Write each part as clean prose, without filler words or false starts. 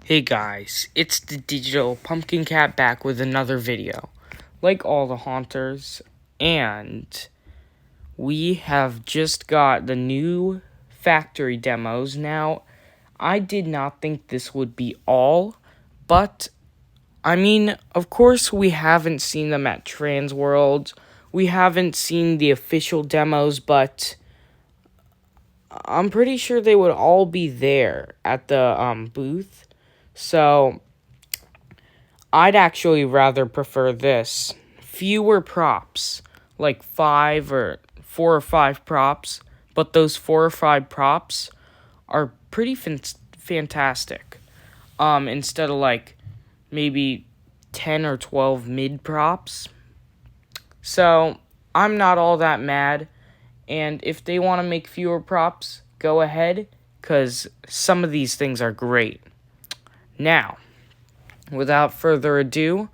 Hey guys, it's the Digital Pumpkin Cat back with another video. Like all the haunters, and we have just got the new factory demos. Now, I did not think this would be all, but I mean, of course we haven't seen them at Trans World. We haven't seen the official demos, but I'm pretty sure they would all be there at the booth. So, I'd actually rather prefer this. Fewer props, like 4 or 5 props, but those 4 or 5 props are pretty fantastic. Instead of like maybe 10 or 12 mid props. So, I'm not all that mad. And if they want to make fewer props, go ahead, because some of these things are great. Now, without further ado,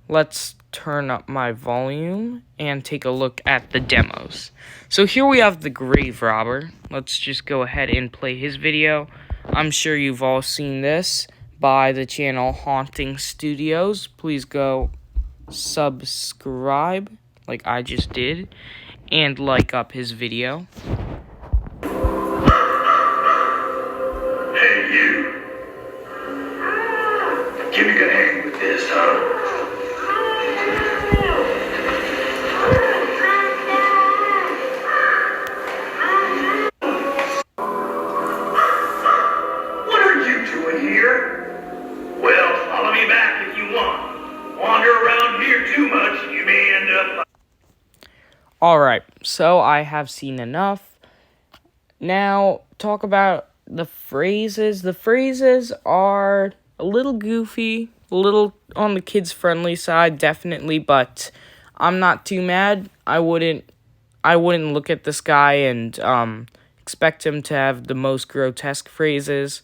let's turn up my volume and take a look at the demos. So here we have the Grave Robber. Let's just go ahead and play his video. I'm sure you've all seen this by the channel Haunting Studios. Please go subscribe, like I just did, and like up his video. Hey, you. Give me a hand with this, huh? What are you doing here? Well, follow me back if you want. Wander around here too much, and you may end up... Alright, so I have seen enough. Now, talk about the phrases. The phrases are a little goofy, a little on the kids-friendly side, definitely, but I'm not too mad. I wouldn't look at this guy and expect him to have the most grotesque phrases.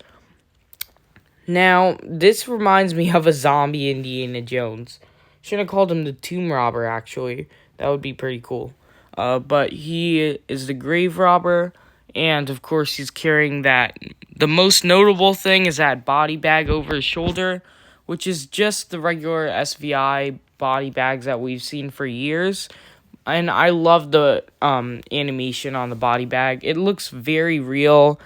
Now, this reminds me of a zombie Indiana Jones. Should have called him the Tomb Robber, actually. That would be pretty cool. But he is the Grave Robber, and of course he's carrying that. The most notable thing is that body bag over his shoulder, which is just the regular SVI body bags that we've seen for years. And I love the animation on the body bag. It looks very real,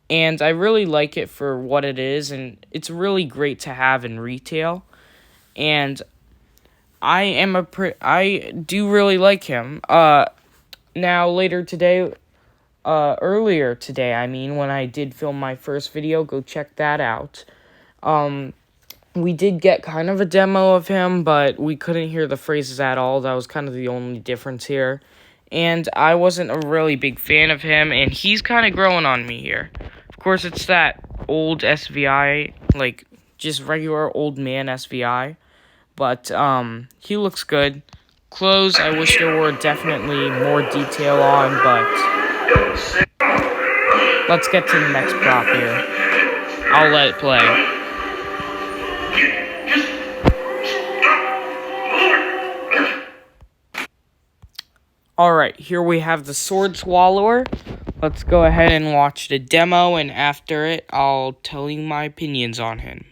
and I really like it for what it is, and it's really great to have in retail. And I do really like him. Now later today, earlier today, I mean, when I did film my first video, go check that out. We did get kind of a demo of him, but we couldn't hear the phrases at all. That was kind of the only difference here. And I wasn't a really big fan of him, and he's kind of growing on me here. Of course, it's that old SVI, like, just regular old man SVI. But, he looks good. Clothes, I wish there were definitely more detail on, but let's get to the next prop here. I'll let it play. Alright, here we have the Sword Swallower. Let's go ahead and watch the demo, and after it, I'll tell you my opinions on him.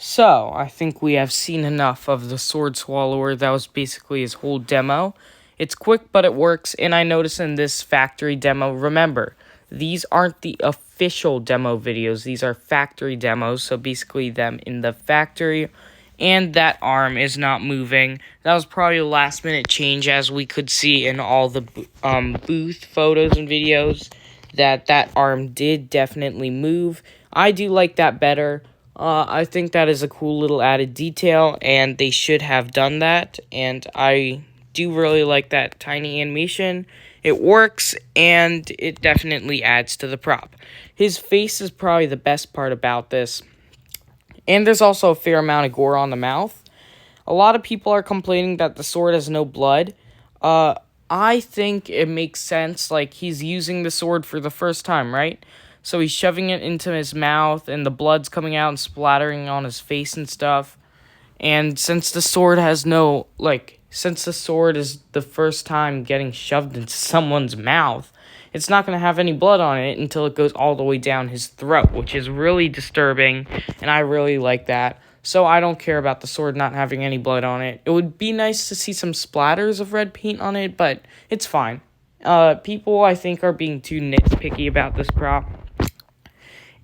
So, I think we have seen enough of the Sword Swallower. That was basically his whole demo. It's quick, but it works, and I noticed in this factory demo, remember, these aren't the official demo videos. These are factory demos, so basically them in the factory, and that arm is not moving. That was probably a last-minute change, as we could see in all the booth photos and videos, that arm did definitely move. I do like that better. I think that is a cool little added detail, and they should have done that, and I do really like that tiny animation. It works, and it definitely adds to the prop. His face is probably the best part about this, and there's also a fair amount of gore on the mouth. A lot of people are complaining that the sword has no blood. I think it makes sense. Like, he's using the sword for the first time, right? So he's shoving it into his mouth, and the blood's coming out and splattering on his face and stuff. And since the sword since the sword is the first time getting shoved into someone's mouth, it's not going to have any blood on it until it goes all the way down his throat, which is really disturbing, and I really like that. So I don't care about the sword not having any blood on it. It would be nice to see some splatters of red paint on it, but it's fine. People, I think, are being too nitpicky about this prop.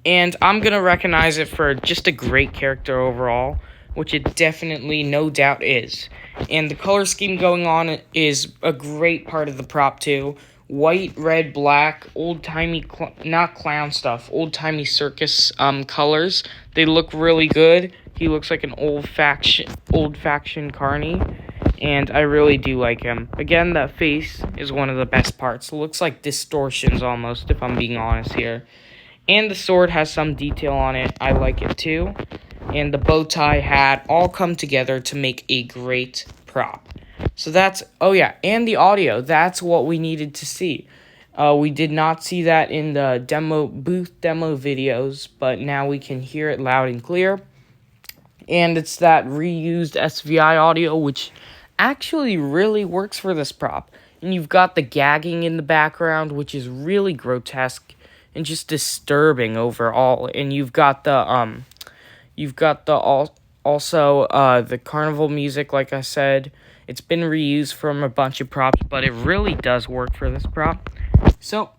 And I'm going to recognize it for just a great character overall, which it definitely, no doubt, is. And the color scheme going on is a great part of the prop, too. White, red, black, old-timey, not clown stuff, old-timey circus colors. They look really good. He looks like an old-faction carny, and I really do like him. Again, that face is one of the best parts. It looks like distortions almost, if I'm being honest here. And the sword has some detail on it. I like it too. And the bow tie hat all come together to make a great prop. So that's, oh yeah, and the audio. That's what we needed to see. We did not see that in the booth demo videos, but now we can hear it loud and clear. And it's that reused SVI audio, which actually really works for this prop. And you've got the gagging in the background, which is really grotesque and just disturbing overall. And you've got the the carnival music, like I said. It's been reused from a bunch of props, but it really does work for this prop. So,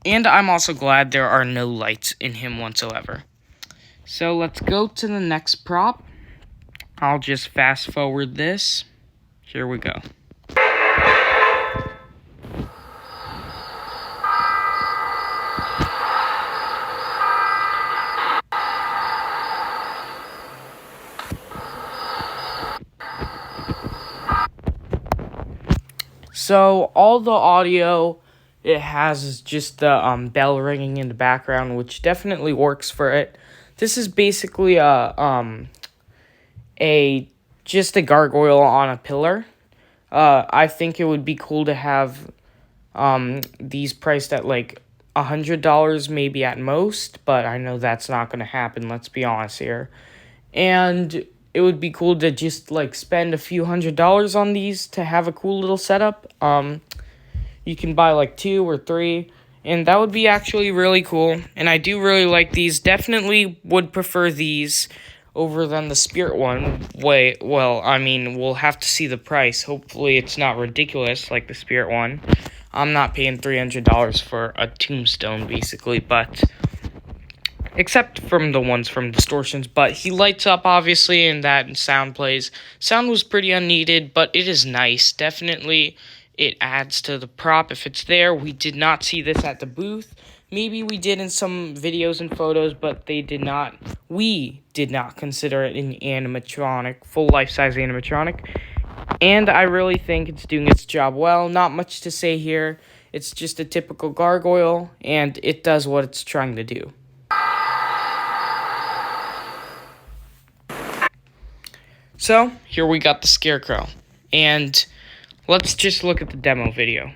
and I'm also glad there are no lights in him whatsoever. So let's go to the next prop. I'll just fast forward this. Here we go. So all the audio it has is just the bell ringing in the background, which definitely works for it. This is basically just a gargoyle on a pillar. I think it would be cool to have these priced at like $100 maybe at most, but I know that's not going to happen, let's be honest here. And it would be cool to just like spend a few $100s on these to have a cool little setup. You can buy like 2 or 3, and that would be actually really cool. And I do really like these. Definitely would prefer these over than the Spirit one. We'll have to see the price. Hopefully it's not ridiculous like the Spirit one. I'm not paying $300 for a tombstone, basically, but except from the ones from Distortions, but he lights up, obviously, and that sound plays. Sound was pretty unneeded, but it is nice. Definitely, it adds to the prop if it's there. We did not see this at the booth. Maybe we did in some videos and photos, but we did not consider it an animatronic, full life-size animatronic. And I really think it's doing its job well. Not much to say here. It's just a typical gargoyle, and it does what it's trying to do. So, here we got the Scarecrow, and let's just look at the demo video.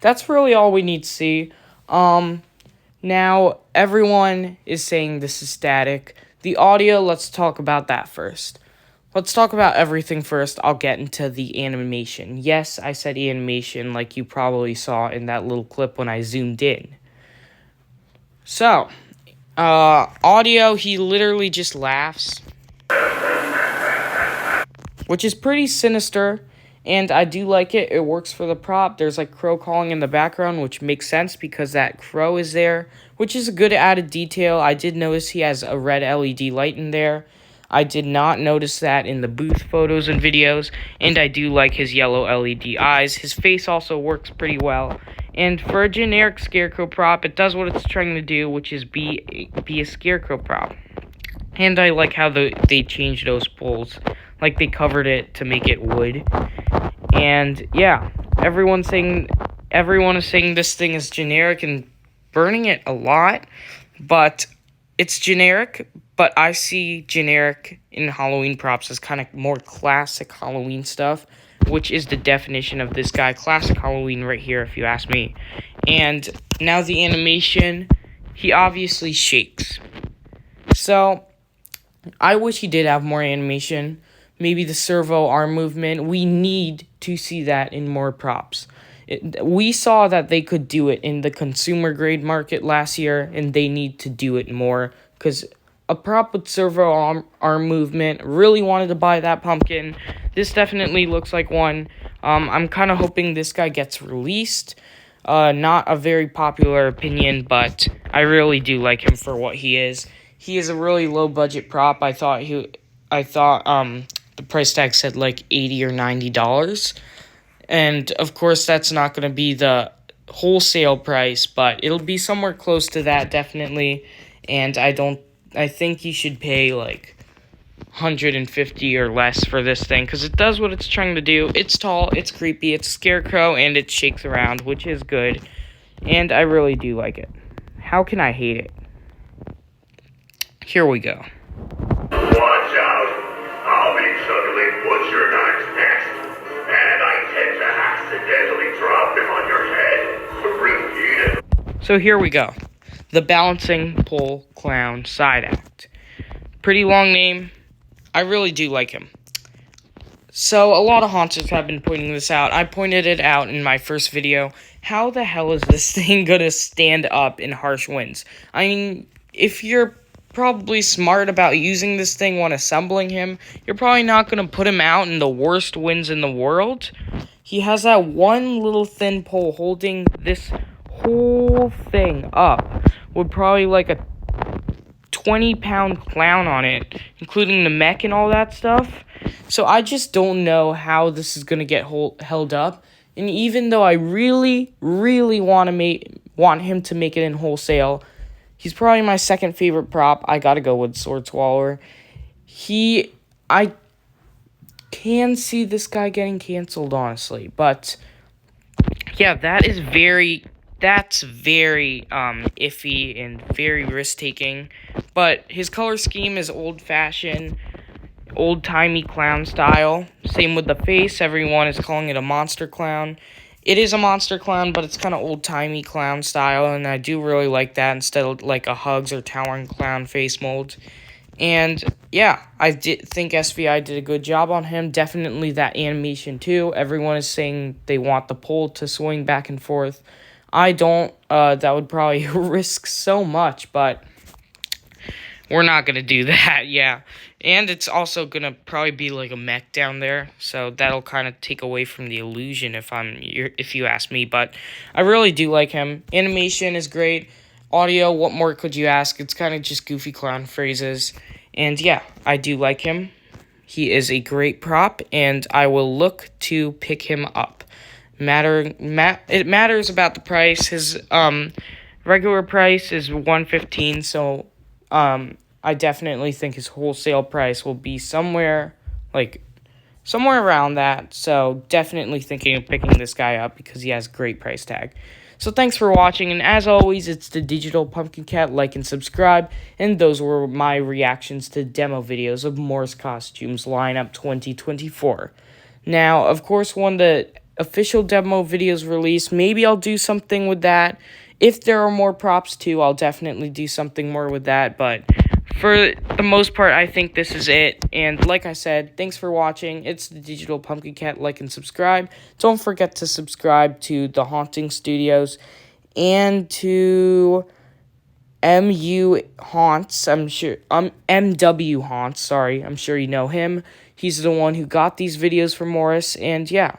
That's really all we need to see. Now, everyone is saying this is static. The audio, let's talk about that first. Let's talk about everything first. I'll get into the animation. Yes, I said animation like you probably saw in that little clip when I zoomed in. So, audio, he literally just laughs, which is pretty sinister, and I do like it. It works for the prop. There's like crow calling in the background, which makes sense because that crow is there, which is a good added detail. I did notice he has a red LED light in there. I did not notice that in the booth photos and videos, and I do like his yellow LED eyes. His face also works pretty well, and for a generic Scarecrow prop, it does what it's trying to do, which is be a Scarecrow prop. And I like how they changed those poles, like they covered it to make it wood. And yeah, everyone is saying this thing is generic and burning it a lot, but it's generic, but I see generic in Halloween props as kind of more classic Halloween stuff, which is the definition of this guy, classic Halloween right here, if you ask me. And now the animation, he obviously shakes. So, I wish he did have more animation. Maybe the servo arm movement. We need to see that in more props. We saw that they could do it in the consumer grade market last year, and they need to do it more because a prop with servo arm movement, really wanted to buy that pumpkin. This definitely looks like one. I'm kind of hoping this guy gets released. Not a very popular opinion, but I really do like him for what he is. He is a really low budget prop. I thought the price tag said like $80 or $90. And of course that's not going to be the wholesale price, but it'll be somewhere close to that definitely. And I think you should pay like 150 or less for this thing because it does what it's trying to do. It's tall, it's creepy, it's a scarecrow, and it shakes around, which is good. And I really do like it. How can I hate it? Here we go. Watch out. I'll be juggling butcher knives next. And I tend to accidentally drop them on your head. Repeat it. So here we go. The Balancing Pole Clown Side Act. Pretty long name. I really do like him. So a lot of haunters have been pointing this out. I pointed it out in my first video. How the hell is this thing gonna stand up in harsh winds? I mean, if you're probably smart about using this thing when assembling him, you're probably not gonna put him out in the worst winds in the world. He has that one little thin pole holding this whole thing up with probably like a 20-pound clown on it, including the mech and all that stuff. So I just don't know how this is going to get held up. And even though I really, really want him to make it in wholesale, he's probably my second favorite prop. I got to go with Sword Swallower. I can see this guy getting canceled, honestly. But yeah, that's very iffy and very risk-taking. But his color scheme is old-fashioned, old-timey clown style. Same with the face. Everyone is calling it a monster clown. It is a monster clown, but it's kind of old-timey clown style, and I do really like that instead of like a Hugs or Towering Clown face mold. And yeah, I did think SVI did a good job on him. Definitely that animation too. Everyone is saying they want the pole to swing back and forth. I don't. That would probably risk so much, but we're not going to do that, yeah. And it's also going to probably be like a mech down there, so that'll kind of take away from the illusion if you ask me. But I really do like him. Animation is great. Audio, what more could you ask? It's kind of just goofy clown phrases. And yeah, I do like him. He is a great prop, and I will look to pick him up. It matters about the price. His regular price is $115, so I definitely think his wholesale price will be somewhere around that. So definitely thinking of picking this guy up because he has a great price tag. So thanks for watching, and as always, it's the Digital Pumpkin Cat. Like and subscribe, and those were my reactions to demo videos of Morris Costumes Lineup 2024. Now, of course, when the official demo videos release, maybe I'll do something with that. If there are more props too, I'll definitely do something more with that, but for the most part, I think this is it. And like I said, thanks for watching. It's the Digital Pumpkin Cat. Like and subscribe. Don't forget to subscribe to The Haunting Studios and to MU Haunts. MW Haunts, sorry. I'm sure you know him. He's the one who got these videos for Morris. And yeah,